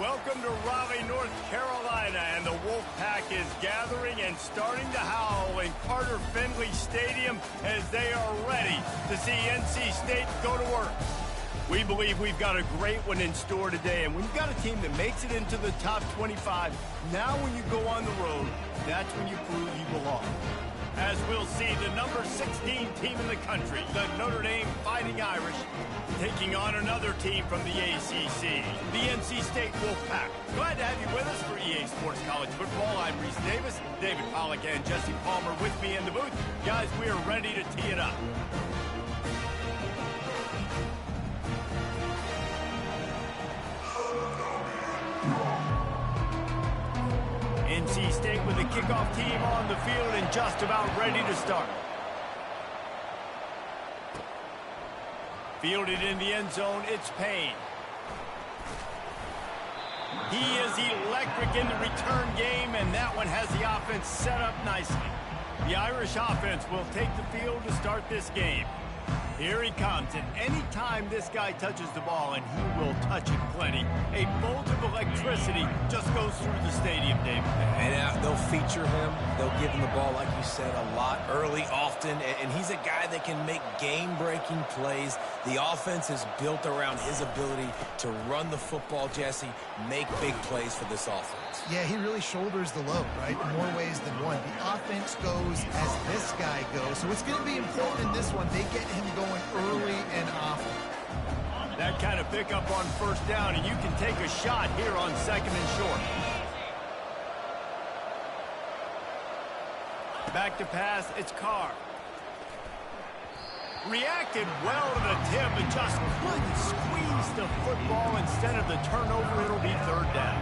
Welcome to Raleigh, North Carolina, and the Wolfpack is gathering and starting to howl in Carter Finley Stadium as they are ready to see NC State go to work. We believe we've got a great one in store today, and when you've got a team that makes it into the top 25, now when you go on the road, that's when you prove you belong. As we'll see the number 16 team in the country, the Notre Dame Fighting Irish, taking on another team from the ACC, the NC State Wolfpack. Glad to have you with us for EA Sports College Football. I'm Reese Davis, David Pollack, and Jesse Palmer with me in the booth. Guys, we are ready to tee it up. NC State with the kickoff team on the field and just about ready to start. Fielded in the end zone, it's Payne. He is electric in the return game, and that one has the offense set up nicely. The Irish offense will take the field to start this game. Here he comes, and any time this guy touches the ball, and he will touch it plenty, a bolt of electricity just goes through the stadium, David. And they'll feature him. They'll give him the ball, like you said, a lot, early, often, and he's a guy that can make game-breaking plays. The offense is built around his ability to run the football, Jesse, make big plays for this offense. Yeah, he really shoulders the load, right, in more ways than one. The offense goes as this guy goes, so it's going to be important in this one. They get him going early and often. That kind of pickup on first down, and you can take a shot here on second and short. Back to pass, it's Carr. Reacted well to the tip, but just couldn't squeeze the football. Instead of the turnover, it'll be third down.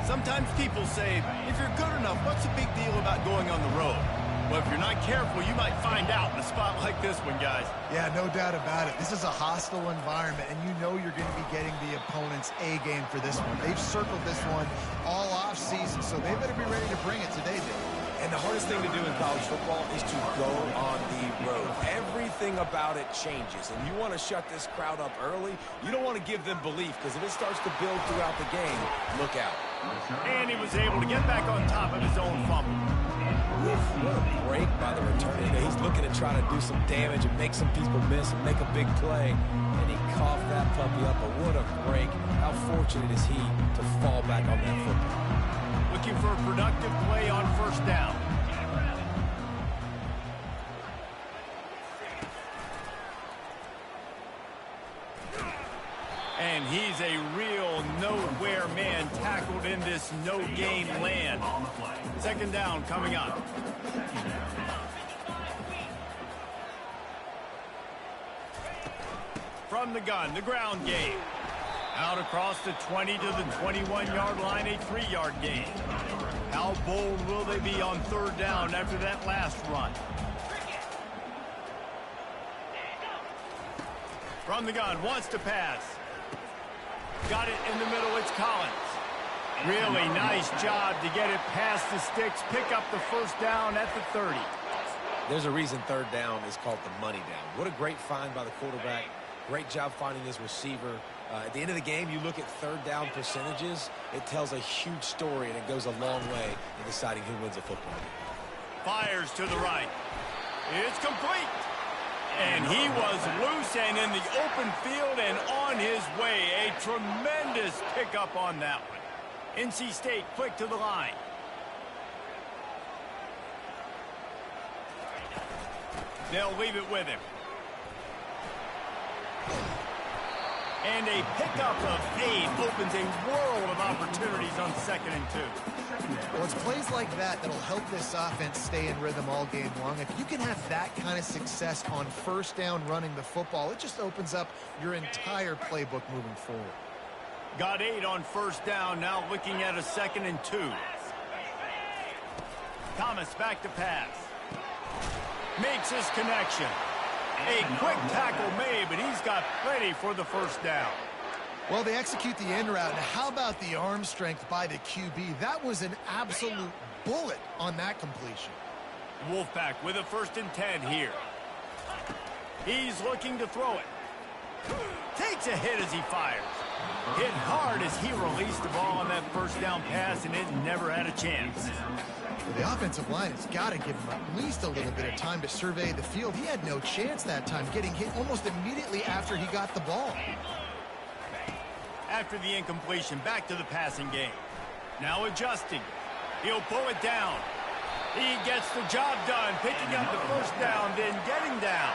Sometimes people say, if you're good enough, what's the big deal about going on the road? Well, if you're not careful, you might find out in a spot like this one, guys. Yeah, no doubt about it. This is a hostile environment, and you know you're going to be getting the opponent's A game for this one. They've circled this one all off season, so they better be ready to bring it today, Dave. And the hardest thing to do in college football is to go on the road. Everything about it changes, and you want to shut this crowd up early. You don't want to give them belief, because if it starts to build throughout the game, look out. And he was able to get back on top of his own fumble. What a break by the returner. He's looking to try to do some damage and make some people miss and make a big play. And he coughed that puppy up, but what a break. How fortunate is he to fall back on that football? Looking for a productive play on first down. And he's a real nowhere man tackled in this no-game land. Second down coming up. From the gun, the ground game. Out across the 20 to the 21-yard line, a 3-yard gain. How bold will they be on third down after that last run? From the gun, wants to pass. Got it in the middle, it's Collins. Really nice job to get it past the sticks, pick up the first down at the 30. There's a reason third down is called the money down. What a great find by the quarterback. Great job finding his receiver. At the end of the game, you look at third down percentages, it tells a huge story, and it goes a long way in deciding who wins a football game. Fires to the right. It's complete. And he was loose and in the open field and on his way. A tremendous pickup on that one. NC State quick to the line. They'll leave it with him. And a pickup of 8 opens a world of opportunities on second and 2. Well, it's plays like that that'll help this offense stay in rhythm all game long. If you can have that kind of success on first down running the football, it just opens up your entire playbook moving forward. Got 8 on first down, now looking at a second and 2. Thomas back to pass. Makes his connection. A quick tackle made, but he's got plenty for the first down. Well, they execute the end route. Now, how about the arm strength by the QB? That was an absolute bullet on that completion. Wolfpack with a 1st and 10 here. He's looking to throw it. Takes a hit as he fires. Hit hard as he released the ball on that first down pass, and it never had a chance. Well, the offensive line has got to give him at least a little bit of time to survey the field. He had no chance that time, getting hit almost immediately after he got the ball. After the incompletion, back to the passing game. Now adjusting. He'll pull it down. He gets the job done, picking up the first down, then getting down.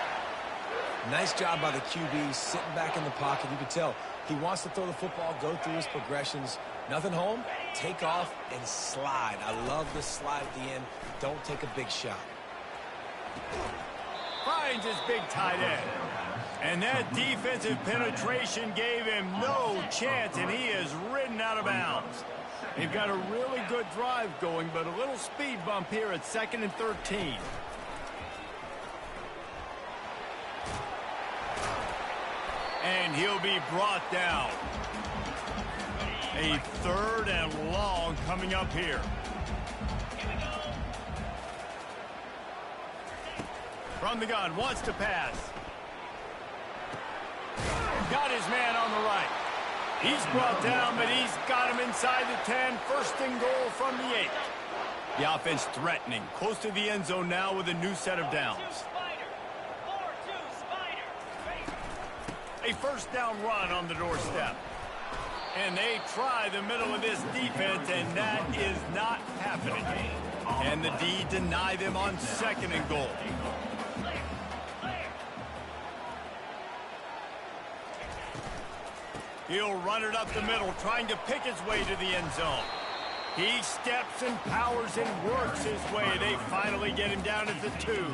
Nice job by the QB, sitting back in the pocket. You can tell he wants to throw the football, go through his progressions. Nothing home, take off, and slide. I love the slide at the end. Don't take a big shot. Finds his big tight end. And that defensive penetration gave him no chance, and he is ridden out of bounds. They've got a really good drive going, but a little speed bump here at 2nd and 13. And he'll be brought down. A 3rd and long coming up here. From the gun, wants to pass. Got his man on the right. He's brought down, but he's got him inside the 10. 1st and goal from the 8. The offense threatening. Close to the end zone now with a new set of downs. A 1st down run on the doorstep. And they try the middle of this defense, and that is not happening. And the D deny them on 2nd and goal. He'll run it up the middle, trying to pick his way to the end zone. He steps and powers and works his way. They finally get him down at the 2.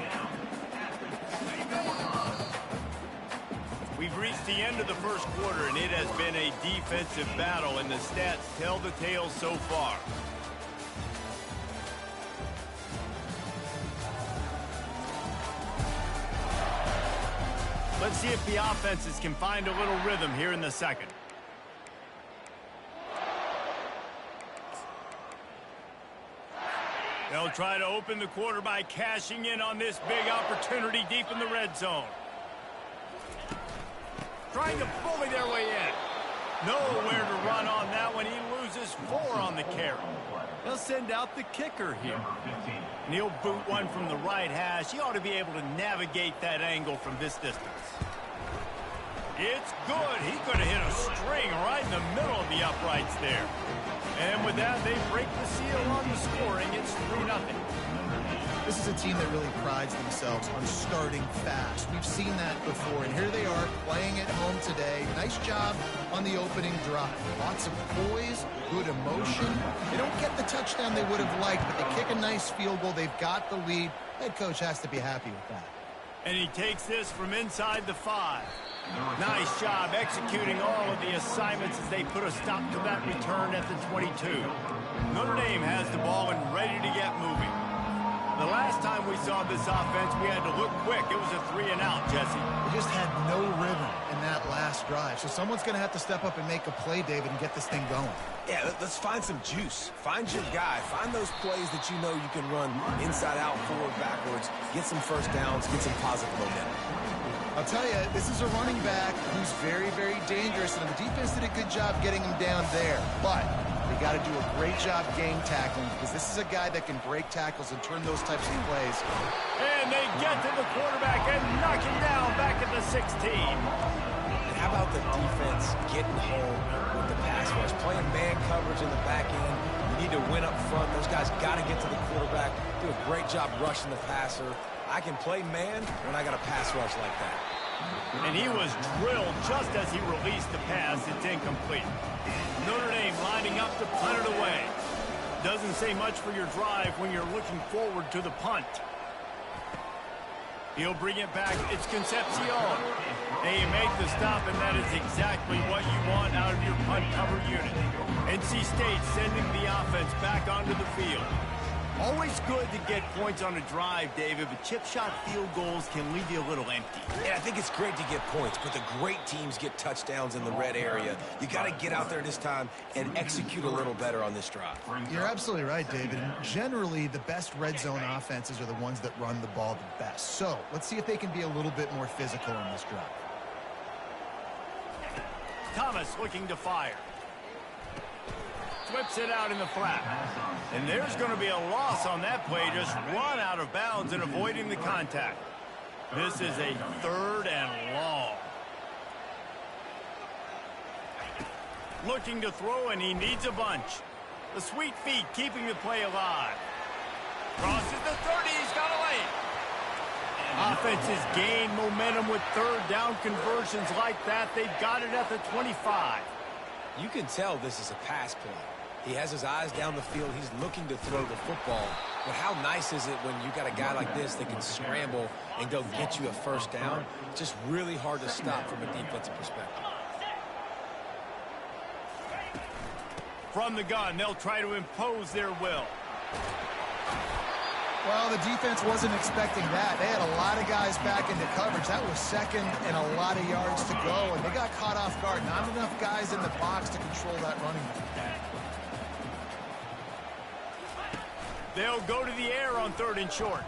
We've reached the end of the first quarter, and it has been a defensive battle, and the stats tell the tale so far. Let's see if the offenses can find a little rhythm here in the 2nd. They'll try to open the quarter by cashing in on this big opportunity deep in the red zone. Trying to bully their way in. Nowhere to run on that one. He loses 4 on the carry. They'll send out the kicker here. And he'll boot one from the right hash. He ought to be able to navigate that angle from this distance. It's good. He could have hit a string right in the middle of the uprights there. And with that, they break the seal on the scoring. It's 3-0. This is a team that really prides themselves on starting fast. We've seen that before, and here they are playing at home today. Nice job on the opening drive. Lots of poise, good emotion. They don't get the touchdown they would have liked, but they kick a nice field goal. They've got the lead. Head coach has to be happy with that. And he takes this from inside the 5. Nice job executing all of the assignments as they put a stop to that return at the 22. Notre Dame has the ball and ready to get moving. The last time we saw this offense, we had to look quick. It was a 3-and-out, Jesse. They just had no rhythm in that last drive. So someone's going to have to step up and make a play, David, and get this thing going. Yeah, let's find some juice. Find your guy. Find those plays that you know you can run inside out, forward, backwards. Get some first downs. Get some positive momentum. I'll tell you, this is a running back who's very, very dangerous, and the defense did a good job getting him down there. But they got to do a great job game tackling, because this is a guy that can break tackles and turn those types of plays. And they get to the quarterback and knock him down back at the 16. And how about the defense getting home with the pass rush? Playing man coverage in the back end. You need to win up front. Those guys got to get to the quarterback. Do a great job rushing the passer. I can play man when I got a pass rush like that. And he was drilled just as he released the pass. It's incomplete. Notre Dame lining up to punt it away. Doesn't say much for your drive when you're looking forward to the punt. He'll bring it back. It's Concepcion. They make the stop, and that is exactly what you want out of your punt cover unit. NC State sending the offense back onto the field. Always good to get points on a drive, David, but chip shot field goals can leave you a little empty. Yeah, I think it's great to get points, but the great teams get touchdowns in the red area. You got to get out there this time and execute a little better on this drive. You're absolutely right, David. Generally, the best red zone offenses are the ones that run the ball the best. So let's see if they can be a little bit more physical on this drive. Thomas looking to fire. Flips it out in the flat. And there's going to be a loss on that play. Just run out of bounds and avoiding the contact. This is a 3rd and long. Looking to throw, and he needs a bunch. The sweet feet keeping the play alive. Crosses the 30. He's got a lane. Offenses gain momentum with 3rd down conversions like that. They've got it at the 25. You can tell this is a pass play. He has his eyes down the field. He's looking to throw the football. But how nice is it when you got a guy like this that can scramble and go get you a 1st down? It's just really hard to stop from a defensive perspective. From the gun, they'll try to impose their will. Well, the defense wasn't expecting that. They had a lot of guys back into coverage. That was 2nd and a lot of yards to go, and they got caught off guard. Not enough guys in the box to control that running back. They'll go to the air on 3rd and short.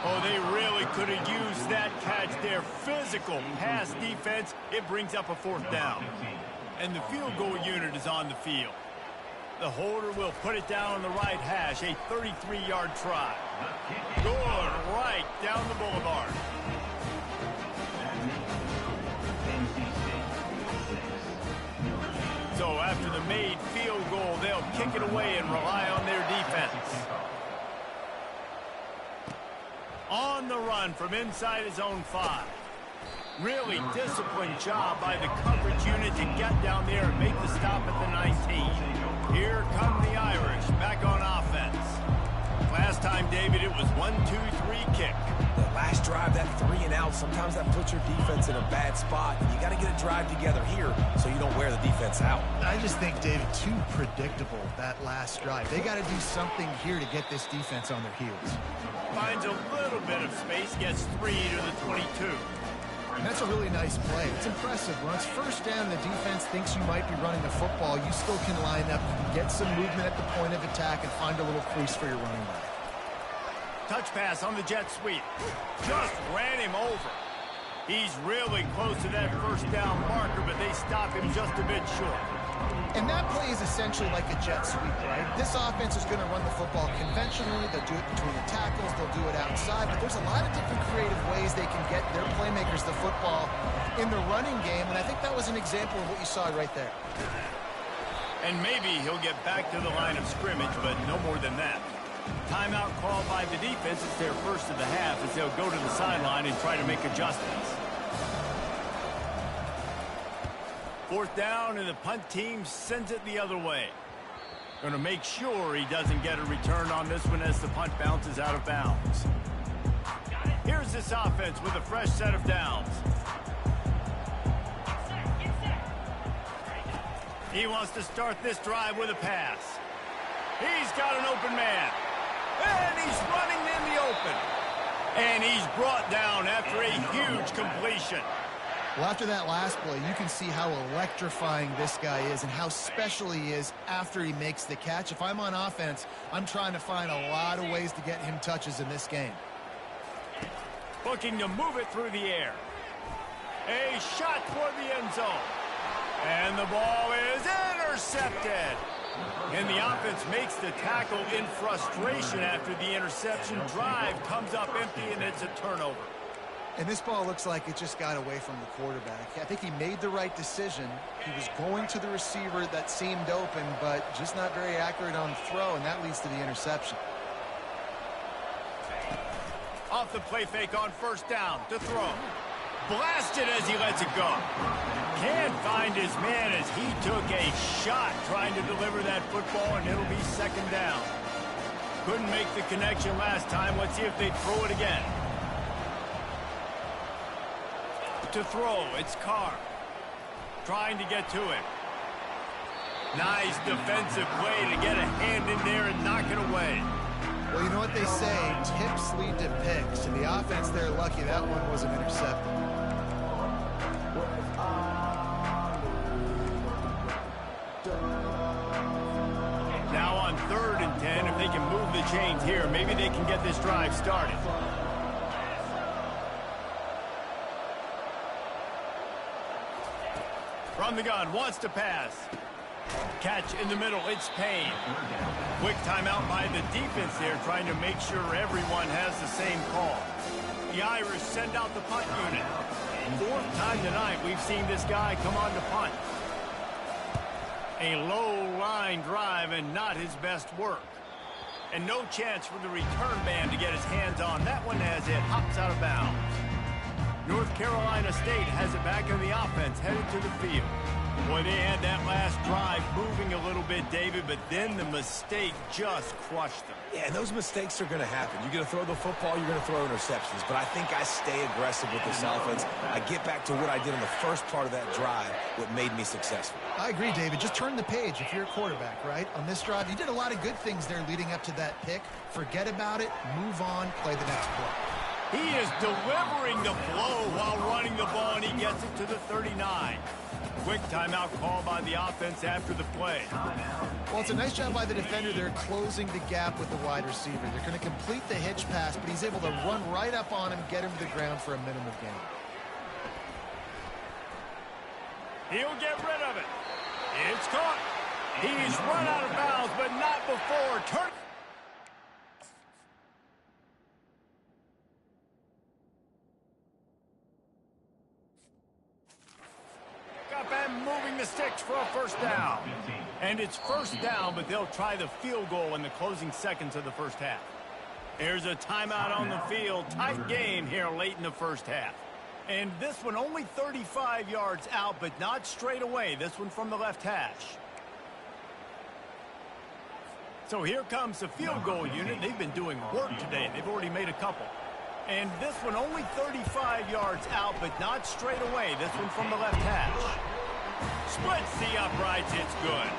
Oh, they really could have used that catch there. Physical pass defense. It brings up a 4th down. And the field goal unit is on the field. The holder will put it down on the right hash. A 33-yard try. Good right down the boulevard. So after the made field goal, they'll kick it away and rely on their defense. On the run from inside his own 5. Really disciplined job by the coverage unit to get down there and make the stop at the 19. Here come the Irish back on offense. Last time, David, it was 1-2-3 kick. That last drive, that 3 and out, sometimes that puts your defense in a bad spot. You got to get a drive together here so you don't wear the defense out. I just think, David, too predictable, that last drive. They got to do something here to get this defense on their heels. Finds a little bit of space, gets 3 to the 22. And that's a really nice play. It's impressive. When it's 1st down, the defense thinks you might be running the football. You still can line up, get some movement at the point of attack, and find a little crease for your running back. Touch pass on the jet sweep. Just ran him over. He's really close to that 1st down marker, but they stop him just a bit short. And that play is essentially like a jet sweep, right? This offense is going to run the football conventionally. They'll do it between the tackles. They'll do it outside. But there's a lot of different creative ways they can get their playmakers the football in the running game. And I think that was an example of what you saw right there. And maybe he'll get back to the line of scrimmage, but no more than that. Timeout called by the defense. It's their 1st of the half as they'll go to the sideline and try to make adjustments. 4th down, and the punt team sends it the other way. Going to make sure he doesn't get a return on this one as the punt bounces out of bounds. Here's this offense with a fresh set of downs. He wants to start this drive with a pass. He's got an open man. And he's running in the open. And he's brought down after a huge completion. Well, after that last play, you can see how electrifying this guy is and how special he is after he makes the catch. If I'm on offense, I'm trying to find a lot of ways to get him touches in this game. Looking to move it through the air. A shot toward the end zone. And the ball is intercepted. And the offense makes the tackle in frustration after the interception. Drive comes up empty, and it's a turnover. And this ball looks like it just got away from the quarterback. I think he made the right decision. He was going to the receiver that seemed open, but just not very accurate on the throw, and that leads to the interception. Off the play fake on 1st down to throw. Blasted as he lets it go. Can't find his man as he took a shot trying to deliver that football, and it'll be 2nd down. Couldn't make the connection last time. Let's see if they throw it again. To throw, it's Carr. Trying to get to it. Nice defensive play to get a hand in there and knock it away. Well, you know what they say, tips lead to picks, and the offense, they're lucky that one wasn't intercepted. Now on 3rd and 10, if they can move the chains here, maybe they can get this drive started. From the gun, wants to pass. Catch in the middle, it's Payne. Quick timeout by the defense there, trying to make sure everyone has the same call. The Irish send out the punt unit. Fourth time tonight we've seen this guy come on to punt. A low line drive and not his best work. And no chance for the return man to get his hands on that one as it hops out of bounds. North Carolina State has it back in the offense, headed to the field. Boy, they had that last drive moving a little bit, David, but then the mistake just crushed them. Yeah, and those mistakes are going to happen. You're going to throw the football, you're going to throw interceptions. But I think I stay aggressive with this offense. I get back to what I did in the first part of that drive, what made me successful. I agree, David. Just turn the page if you're a quarterback, right? On this drive, you did a lot of good things there leading up to that pick. Forget about it, move on, play the next play. He is delivering the blow while running the ball, and he gets it to the 39. Quick timeout call by the offense after the play. Well, it's a nice job by the defender there closing the gap with the wide receiver. They're going to complete the hitch pass, but he's able to run right up on him, get him to the ground for a minimum gain. He'll get rid of it. It's caught. He's run out of bounds, but not before. Moving the sticks for a first down. And it's first down, but they'll try the field goal in the closing seconds of the first half. There's a timeout on the field. Tight game here late in the first half. And this one only 35 yards out, but not straight away. This one from the left hash. So here comes the field goal unit. They've been doing work today. They've already made a couple. And this one only 35 yards out, but not straight away. This one from the left hash. Splits the uprights, it's good.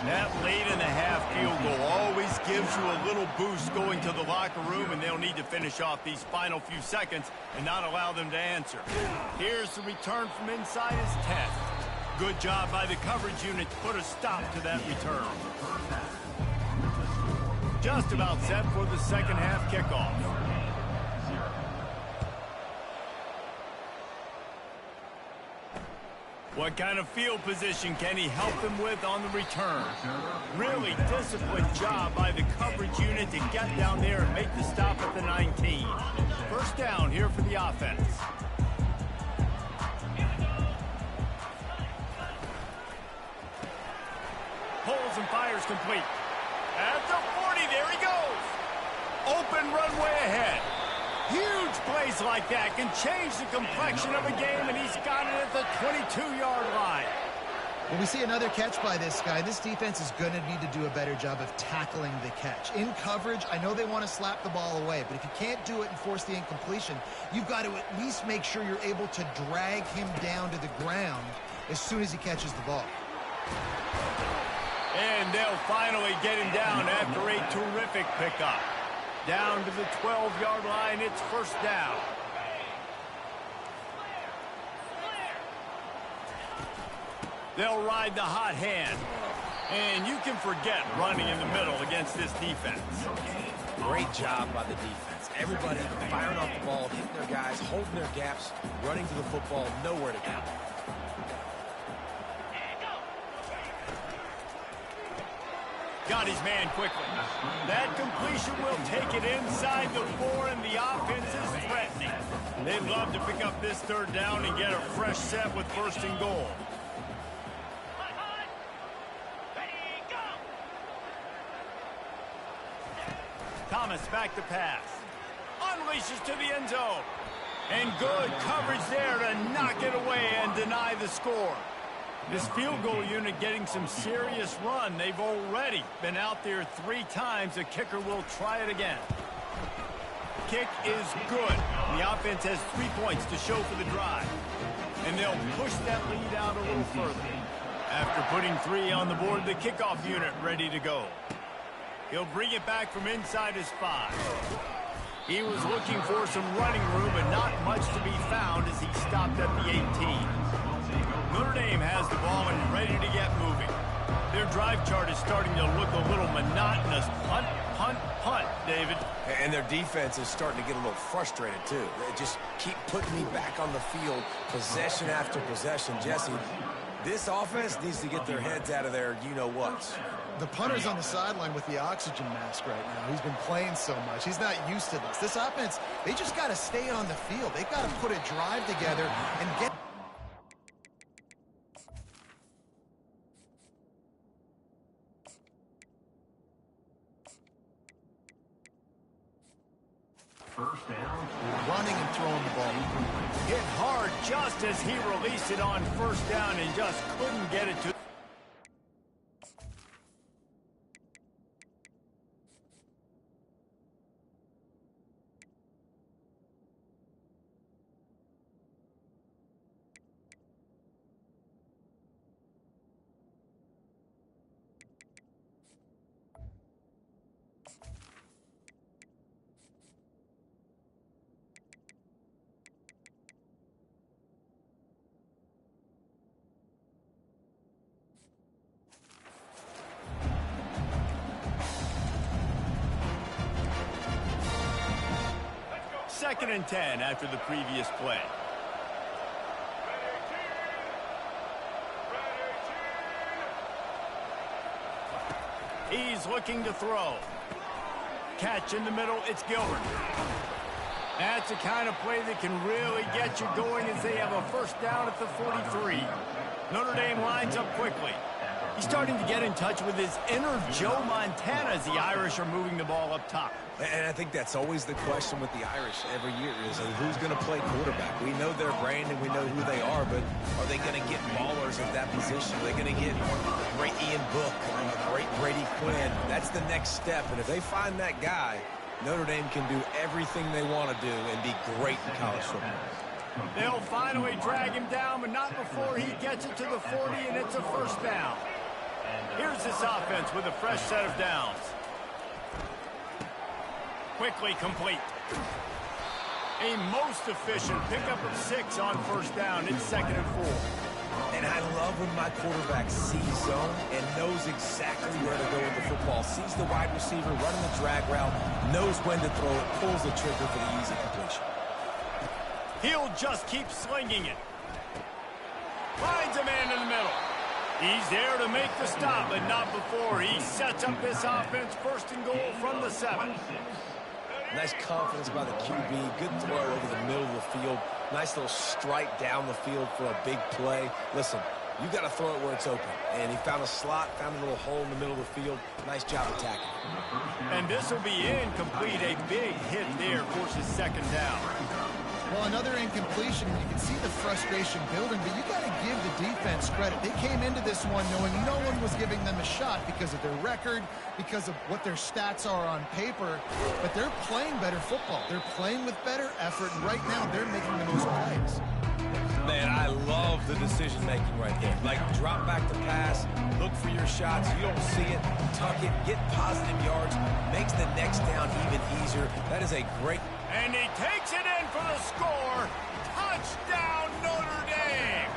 That late in the half field goal always gives you a little boost going to the locker room, and they'll need to finish off these final few seconds and not allow them to answer. Here's the return from inside his 10. Good job by the coverage unit to put a stop to that return. Just about set for the second half kickoff. What kind of field position can he help them with on the return? Really disciplined job by the coverage unit to get down there and make the stop at the 19. First down here for the offense. Pulls and fires complete. At the 40, there he goes. Open runway ahead. Huge plays like that can change the complexion of a game, and he's got it at the 22-yard line. When we see another catch by this guy, this defense is going to need to do a better job of tackling the catch. In coverage, I know they want to slap the ball away, but if you can't do it and force the incompletion, you've got to at least make sure you're able to drag him down to the ground as soon as he catches the ball. And they'll finally get him down after a terrific pickup. Down to the 12-yard line, it's first down. They'll ride the hot hand. And you can forget running in the middle against this defense. Great job by the defense. Everybody firing off the ball, hitting their guys, holding their gaps, running to the football, nowhere to go. Got his man quickly. That completion will take it inside the 4, and the offense is threatening. They'd love to pick up this third down and get a fresh set with first and goal. Thomas back to pass. Unleashes to the end zone. And good coverage there to knock it away and deny the score. This field goal unit getting some serious run. They've already been out there 3 times. The kicker will try it again. Kick is good. The offense has 3 points to show for the drive. And they'll push that lead out a little further. After putting 3 on the board, the kickoff unit ready to go. He'll bring it back from inside his 5. He was looking for some running room, but not much to be found as he stopped at the 18. Notre Dame has the ball and ready to get moving. Their drive chart is starting to look a little monotonous. Punt, punt, punt, David. And their defense is starting to get a little frustrated, too. They just keep putting me back on the field, possession after possession. Jesse, This offense needs to get their heads out of their you-know-whats. The punter's on the sideline with the oxygen mask right now. He's been playing so much. He's not used to this. This offense, they just got to stay on the field. They've got to put a drive together and get... First down. Running and throwing the ball. Hit hard just as he released it on first down and just couldn't get it to... Second and 10 after the previous play. He's looking to throw. Catch in the middle, it's Gilbert. That's the kind of play that can really get you going as they have a first down at the 43. Notre Dame lines up quickly. He's starting to get in touch with his inner Joe Montana as the Irish are moving the ball up top. And I think that's always the question with the Irish every year is who's going to play quarterback. We know their brand and we know who they are, but are they going to get ballers at that position? Are they going to get a great Ian Book, a great Brady Quinn? That's the next step. And if they find that guy, Notre Dame can do everything they want to do and be great in college football. They'll finally drag him down, but not before he gets it to the 40, and it's a first down. Here's this offense with a fresh set of downs. Quickly complete. A most efficient pickup of 6 on first down. It's 2nd and 4. And I love when my quarterback sees zone and knows exactly where to go with the football. Sees the wide receiver running the drag route, knows when to throw it, pulls the trigger for the easy completion. He'll just keep slinging it. Finds a man in the middle. He's there to make the stop, but not before he sets up this offense. First and goal from the 7. Nice confidence by the QB. Good throw over the middle of the field. Nice little strike down the field for a big play. Listen, you got to throw it where it's open. And he found a slot, found a little hole in the middle of the field. Nice job attacking. And this will be incomplete. A big hit there forces 2nd down. Well, another incompletion. You can see the frustration building, but you got to give the defense credit. They came into this one knowing no one was giving them a shot because of their record, because of what their stats are on paper, but they're playing better football. They're playing with better effort, and right now they're making the most plays. Man, I love the decision-making right there. Like, drop back the pass, look for your shots. You don't see it, tuck it, get positive yards, makes the next down even easier. That is a great... And he takes it in for the score. Touchdown, Notre Dame.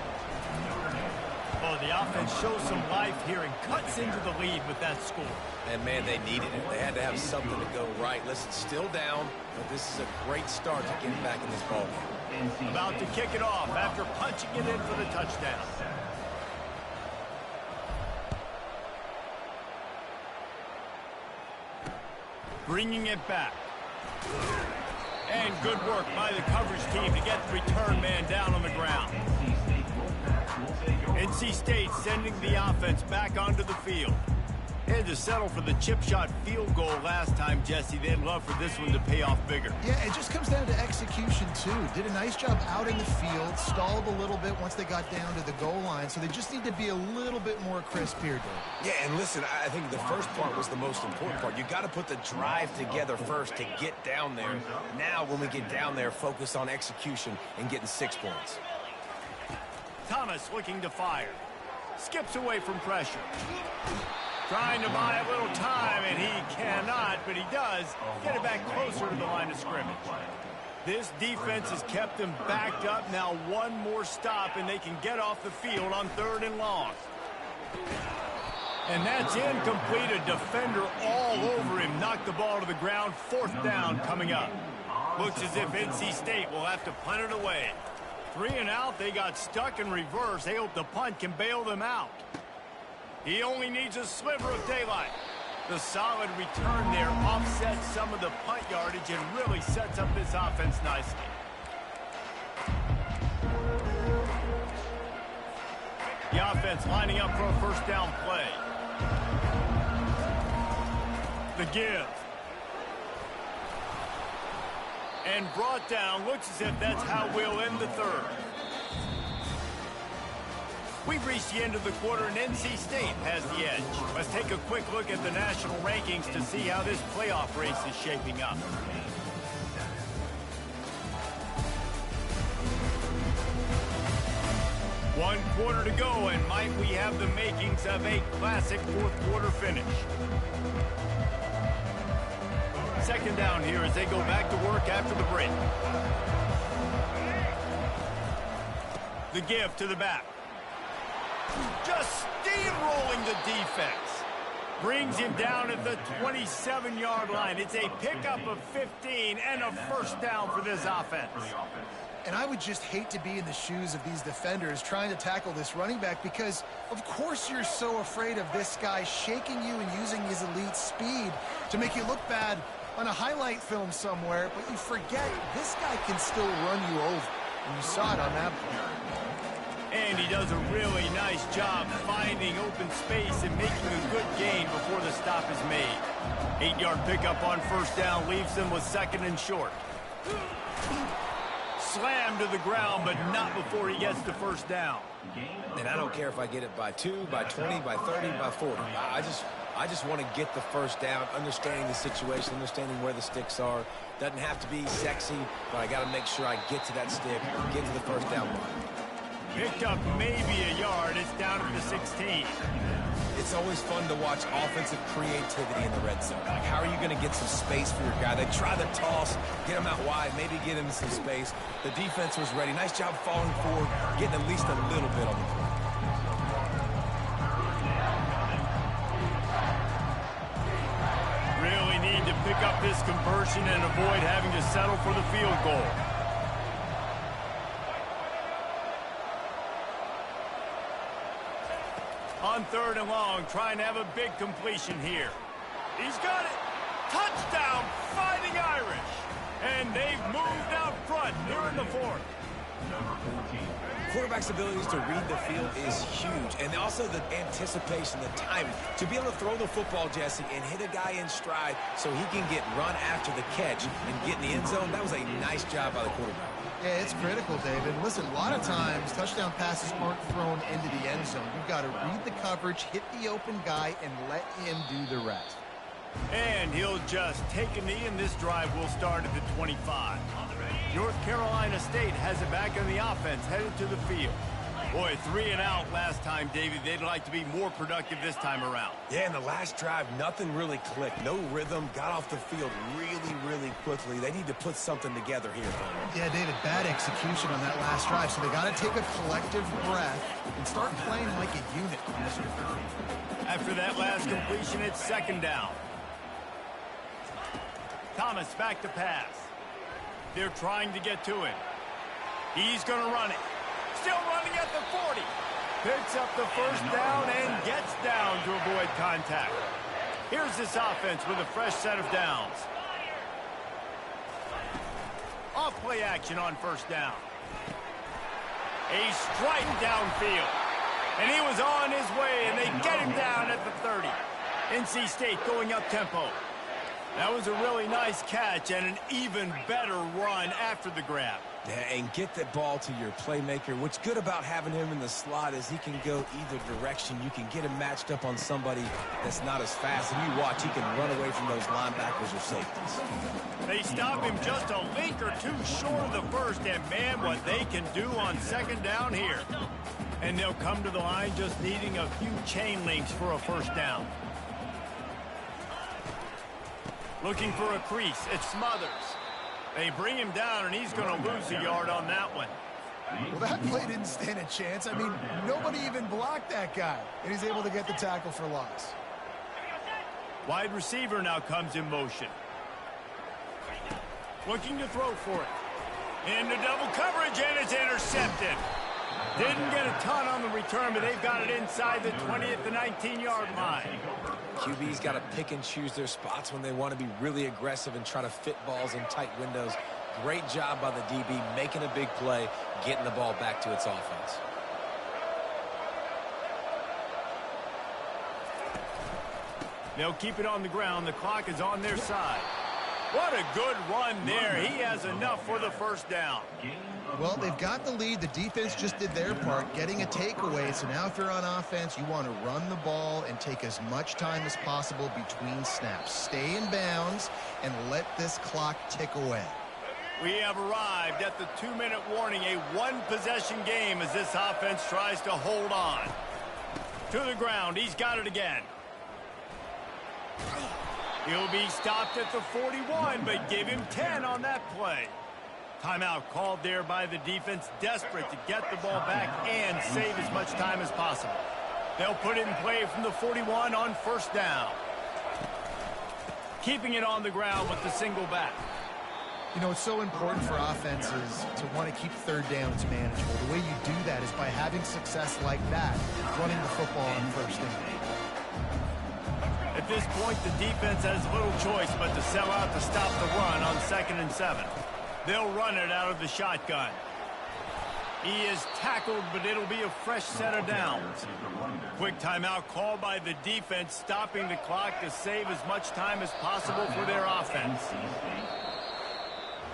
Oh, the offense shows some life here and cuts into the lead with that score. And, man, they needed it. They had to have something to go right. Listen, still down, but this is a great start to getting back in this ballgame. About to kick it off after punching it in for the touchdown. Bringing it back. And good work by the coverage team to get the return man down on the ground. NC State sending the offense back onto the field. They had to settle for the chip shot field goal last time, Jesse. They'd love for this one to pay off bigger. Yeah, it just comes down to execution, too. Did a nice job out in the field, stalled a little bit once they got down to the goal line, so they just need to be a little bit more crisp here, Dave. Yeah, and listen, I think the first part was the most important part. You got to put the drive together first to get down there. Now, when we get down there, focus on execution and getting 6 points. Thomas looking to fire. Skips away from pressure. Trying to buy a little time, and he cannot, but he does get it back closer to the line of scrimmage. This defense has kept them backed up. Now one more stop, and they can get off the field on 3rd and long. And that's incomplete. A defender all over him. Knocked the ball to the ground. 4th down coming up. Looks as if NC State will have to punt it away. 3 and out, they got stuck in reverse. They hope the punt can bail them out. He only needs a sliver of daylight. The solid return there offsets some of the punt yardage and really sets up this offense nicely. The offense lining up for a first down play. The give. And brought down. Looks as if that's how we'll end the third. We've reached the end of the quarter, and NC State has the edge. Let's take a quick look at the national rankings to see how this playoff race is shaping up. One quarter to go, and might we have the makings of a classic fourth quarter finish. Second down here as they go back to work after the break. The give to the back. Just steamrolling the defense. Brings him down at the 27-yard line. It's a pickup of 15 and a first down for this offense. And I would just hate to be in the shoes of these defenders trying to tackle this running back because, of course, you're so afraid of this guy shaking you and using his elite speed to make you look bad on a highlight film somewhere, but you forget this guy can still run you over. And you saw it on that play. And he does a really nice job finding open space and making a good gain before the stop is made. 8-yard pickup on first down leaves them with second and short. Slammed to the ground, but not before he gets the first down. And I don't care if I get it by 2, by 20, by 30, by 40. I just want to get the first down, understanding the situation, understanding where the sticks are. Doesn't have to be sexy, but I got to make sure I get to that stick, get to the first down line. Picked up maybe a yard. It's down to the 16. It's always fun to watch offensive creativity in the red zone. Like, how are you going to get some space for your guy? They try the toss, get him out wide, maybe get him some space. The defense was ready. Nice job falling forward, getting at least a little bit on the play. Really need to pick up this conversion and avoid having to settle for the field goal. On third and long, trying to have a big completion here. He's got it. Touchdown, Fighting Irish. And they've moved out front here in the fourth. Quarterback's abilities to read the field is huge, and also the anticipation, the timing. To be able to throw the football, Jesse, and hit a guy in stride so he can get run after the catch and get in the end zone, that was a nice job by the quarterback. Yeah, it's critical, David. Listen, a lot of times touchdown passes aren't thrown into the end zone. You've got to read the coverage, hit the open guy, and let him do the rest. And he'll just take a knee, and this drive will start at the 25. North Carolina State has it back in the offense, headed to the field. Boy, 3 and out last time, David. They'd like to be more productive this time around. Yeah, in the last drive, nothing really clicked. No rhythm, got off the field really, really quickly. They need to put something together here. Yeah, David, bad execution on that last drive, so they got to take a collective breath and start playing like a unit. After that last completion, it's second down. Thomas back to pass. They're trying to get to him. He's going to run it. Still running at the 40. Picks up the first down and gets down to avoid contact. Here's this offense with a fresh set of downs. Off play action on first down. A strike downfield. And he was on his way, and they get him down at the 30. NC State going up tempo. That was a really nice catch and an even better run after the grab. Yeah, and get the ball to your playmaker. What's good about having him in the slot is he can go either direction. You can get him matched up on somebody that's not as fast. And you watch, he can run away from those linebackers or safeties. They stop him just a link or two short of the first, and man, what they can do on second down here. And they'll come to the line just needing a few chain links for a first down. Looking for a crease. It's Smothers. They bring him down, and he's going to lose a yard on that one. Well, that play didn't stand a chance. I mean, nobody even blocked that guy, and he's able to get the tackle for loss. Wide receiver now comes in motion. Looking to throw for it. Into double coverage, and it's intercepted. Didn't get a ton on the return, but they've got it inside the 20 at the 19-yard line. QB's got to pick and choose their spots when they want to be really aggressive and try to fit balls in tight windows. Great job by the DB making a big play, getting the ball back to its offense. They'll keep it on the ground. The clock is on their side. What a good run there. He has enough for the first down. Well, they've got the lead. The defense just did their part, getting a takeaway. So now if you're on offense, you want to run the ball and take as much time as possible between snaps. Stay in bounds and let this clock tick away. We have arrived at the 2-minute warning, a one-possession game as this offense tries to hold on. To the ground. He's got it again. He'll be stopped at the 41, but give him 10 on that play. Timeout called there by the defense, desperate to get the ball back and save as much time as possible. They'll put it in play from the 41 on first down. Keeping it on the ground with the single back. You know, it's so important for offenses to want to keep third downs manageable. The way you do that is by having success like that, running the football on first down. At this point, the defense has little choice but to sell out to stop the run on 2nd and 7. They'll run it out of the shotgun. He is tackled, but it'll be a fresh set of downs. Quick timeout called by the defense, stopping the clock to save as much time as possible for their offense.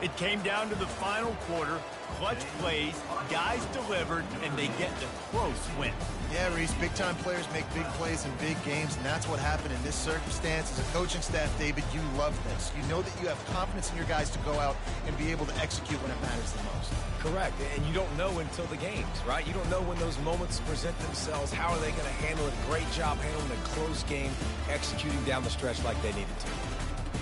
It came down to the final quarter. Clutch plays, guys delivered, and they get the close win. Yeah, Reese, big-time players make big plays in big games, and that's what happened in this circumstance. As a coaching staff, David, you love this. You know that you have confidence in your guys to go out and be able to execute when it matters the most. Correct, and you don't know until the games, right? You don't know when those moments present themselves. How are they going to handle it? Great job handling a close game, executing down the stretch like they needed to.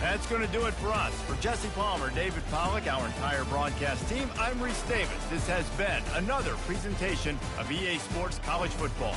That's going to do it for us. For Jesse Palmer, David Pollack, our entire broadcast team, I'm Reese Davis. This has been another presentation of EA Sports College Football.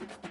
yards.